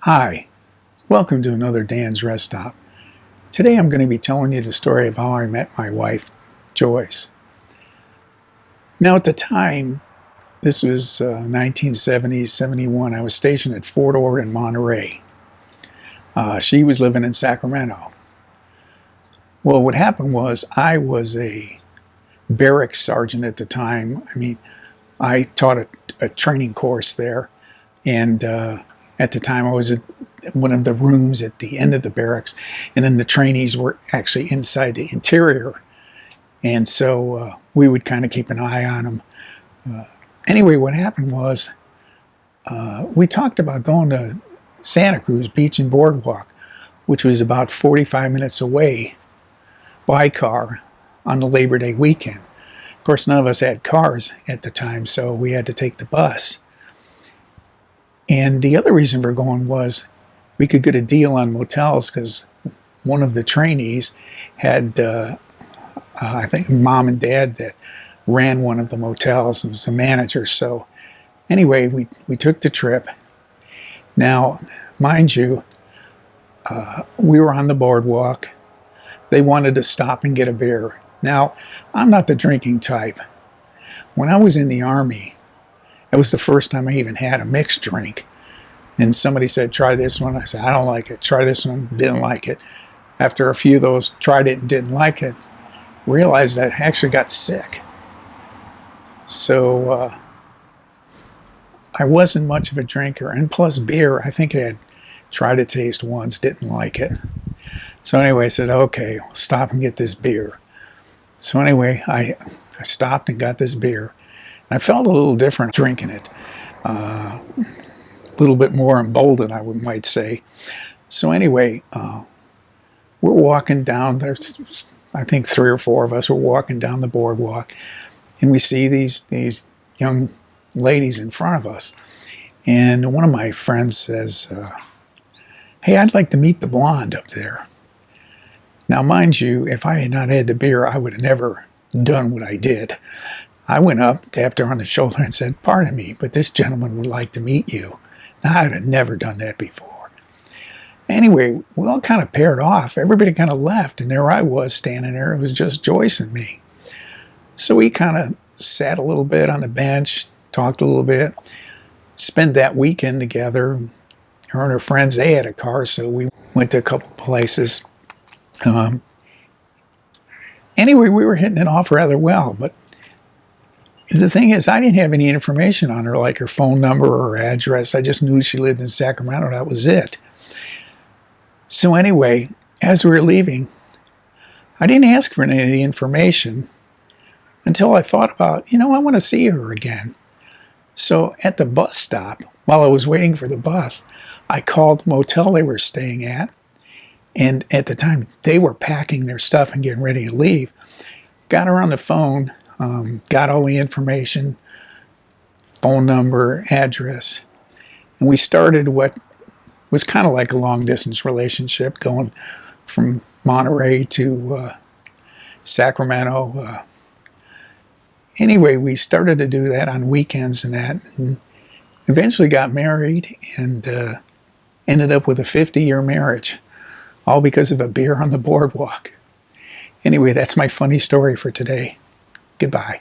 Hi, welcome to another Dan's Rest Stop. Today I'm going to be telling you the story of how I met my wife, Joyce. Now at the time, this was 1970, 71, I was stationed at Fort Ord in Monterey. She was living in Sacramento. Well, what happened was I was a barracks sergeant at the time. I taught a training course there, and at the time I was at one of the rooms at the end of the barracks, and then the trainees were actually inside the interior, and so we would kind of keep an eye on them. Anyway, what happened was we talked about going to Santa Cruz Beach and Boardwalk, which was about 45 minutes away by car on the Labor Day weekend. Of course, none of us had cars at the time, so we had to take the bus. And the other reason for going was we could get a deal on motels because one of the trainees had, I think, mom and dad that ran one of the motels and was a manager. So anyway, we took the trip. Now, mind you, we were on the boardwalk. They wanted to stop and get a beer. Now, I'm not the drinking type. When I was in the Army, it was the first time I even had a mixed drink. And somebody said, try this one. I said, I don't like it. Try this one. Didn't like it. After a few of those, tried it and didn't like it. Realized that I actually got sick. So I wasn't much of a drinker. And plus beer, I think I had tried to taste once, didn't like it. So anyway, I said, okay, I'll stop and get this beer. So anyway, I stopped and got this beer. I felt a little different drinking it. A little bit more emboldened, I might say. So anyway, we're walking down. There's, I think, 3 or 4 of us were walking down the boardwalk, and we see these young ladies in front of us. And one of my friends says, hey, I'd like to meet the blonde up there. Now, mind you, if I had not had the beer, I would have never done what I did. I went up, tapped her on the shoulder, and said, pardon me, but this gentleman would like to meet you. Now, I'd have never done that before. Anyway, we all kind of paired off. Everybody kind of left, and there I was standing there. It was just Joyce and me. So we kind of sat a little bit on the bench, talked a little bit, spent that weekend together. Her and her friends, they had a car, so we went to a couple places. Anyway, we were hitting it off rather well, but the thing is, I didn't have any information on her, like her phone number or her address. I just knew she lived in Sacramento. That was it. So anyway, as we were leaving, I didn't ask for any information until I thought about, I want to see her again. So at the bus stop, while I was waiting for the bus, I called the motel they were staying at. And at the time, they were packing their stuff and getting ready to leave. Got her on the phone. Got all the information, phone number, address, and we started what was kind of like a long-distance relationship, going from Monterey to Sacramento. Anyway, we started to do that on weekends and eventually got married and ended up with a 50-year marriage, all because of a beer on the boardwalk. Anyway, that's my funny story for today. Goodbye.